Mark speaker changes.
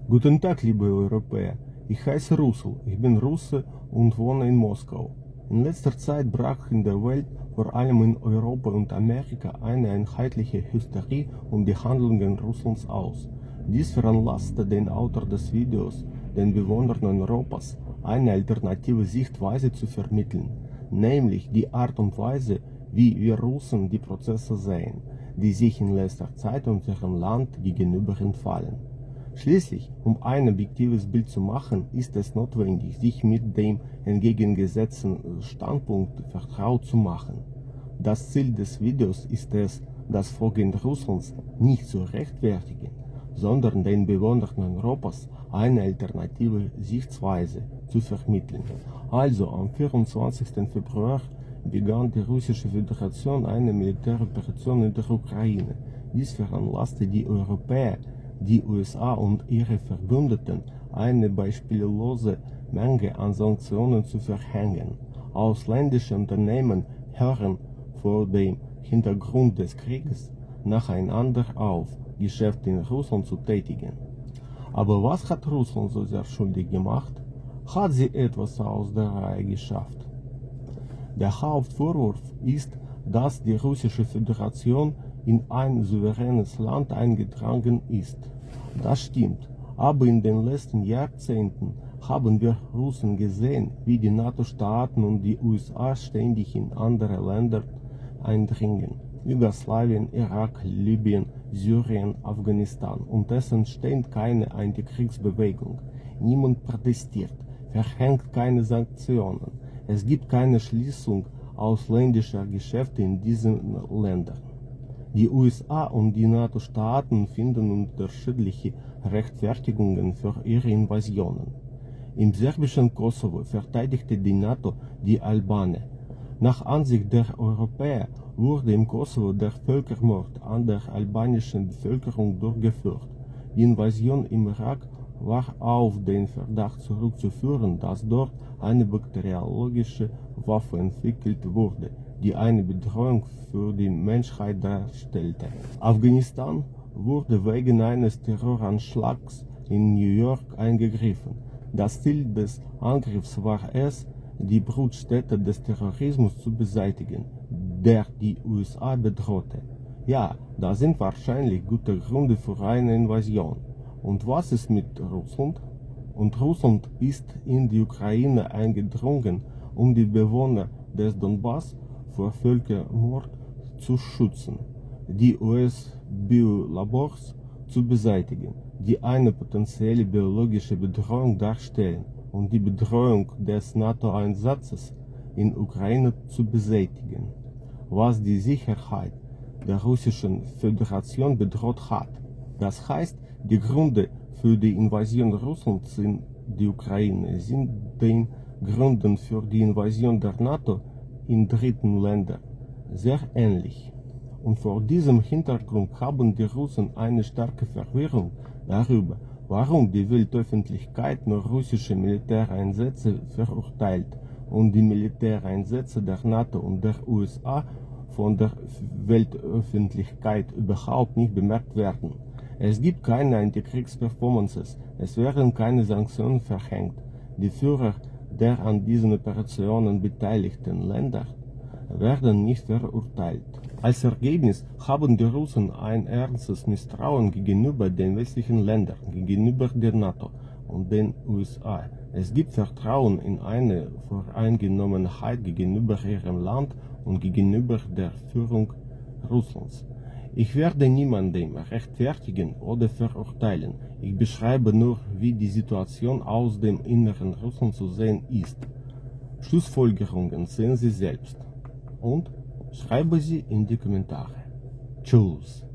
Speaker 1: Guten Tag, liebe Europäer. Ich heiße Russell, ich bin Russe und wohne in Moskau. In letzter Zeit brach in der Welt, vor allem in Europa und Amerika, eine einheitliche Hysterie um die Handlungen Russlands aus. Dies veranlasste den Autor des Videos, den Bewohnern Europas, eine alternative Sichtweise zu vermitteln, nämlich die Art und Weise, wie wir Russen die Prozesse sehen, die sich in letzter Zeit unserem Land gegenüber entfallen. Schließlich, um ein objektives Bild zu machen, ist es notwendig, sich mit dem entgegengesetzten Standpunkt vertraut zu machen. Das Ziel des Videos ist es, das Vorgehen Russlands nicht zu rechtfertigen, sondern den Bewohnern Europas eine alternative Sichtweise zu vermitteln. Also am 24. Februar begann die Russische Föderation eine Militäroperation in der Ukraine. Dies veranlasste die Europäer, die USA und ihre Verbündeten, eine beispiellose Menge an Sanktionen zu verhängen. Ausländische Unternehmen hören vor dem Hintergrund des Krieges nacheinander auf, Geschäfte in Russland zu tätigen. Aber was hat Russland so sehr schuldig gemacht? Hat sie etwas aus der Reihe geschafft? Der Hauptvorwurf ist, dass die Russische Föderation in ein souveränes Land eingedrungen ist. Das stimmt, aber in den letzten Jahrzehnten haben wir Russen gesehen, wie die NATO-Staaten und die USA ständig in andere Länder eindringen. Jugoslawien, Irak, Libyen, Syrien, Afghanistan. Und es entsteht keine Antikriegsbewegung. Niemand protestiert, verhängt keine Sanktionen. Es gibt keine Schließung ausländischer Geschäfte in diesen Ländern. Die USA und die NATO-Staaten finden unterschiedliche Rechtfertigungen für ihre Invasionen. Im serbischen Kosovo verteidigte die NATO die Albaner. Nach Ansicht der Europäer wurde im Kosovo der Völkermord an der albanischen Bevölkerung durchgeführt. Die Invasion im Irak war auf den Verdacht zurückzuführen, dass dort eine bakteriologische Waffe entwickelt wurde, die eine Bedrohung für die Menschheit darstellte. Afghanistan wurde wegen eines Terroranschlags in New York eingegriffen. Das Ziel des Angriffs war es, die Brutstätte des Terrorismus zu beseitigen, der die USA bedrohte. Ja, da sind wahrscheinlich gute Gründe für eine Invasion. Und was ist mit Russland? Und Russland ist in die Ukraine eingedrungen, um die Bewohner des Donbass vor Völkermord zu schützen, die US-Biolabors zu beseitigen, die eine potenzielle biologische Bedrohung darstellen, und die Bedrohung des NATO-Einsatzes in Ukraine zu beseitigen, was die Sicherheit der Russischen Föderation bedroht hat. Das heißt, die Gründe für die Invasion Russlands in die Ukraine sind den Gründen für die Invasion der NATO in dritten Ländern sehr ähnlich. Und vor diesem Hintergrund haben die Russen eine starke Verwirrung darüber, warum die Weltöffentlichkeit nur russische Militäreinsätze verurteilt und die Militäreinsätze der NATO und der USA von der Weltöffentlichkeit überhaupt nicht bemerkt werden. Es gibt keine Antikriegsperformances, es werden keine Sanktionen verhängt. Die Führer der an diesen Operationen beteiligten Länder werden nicht verurteilt. Als Ergebnis haben die Russen ein ernstes Misstrauen gegenüber den westlichen Ländern, gegenüber der NATO und den USA. Es gibt Vertrauen in eine Voreingenommenheit gegenüber ihrem Land und gegenüber der Führung Russlands. Ich werde niemanden rechtfertigen oder verurteilen. Ich beschreibe nur, wie die Situation aus dem inneren Russland zu sehen ist. Schlussfolgerungen sehen Sie selbst und schreibe sie in die Kommentare. Tschüss.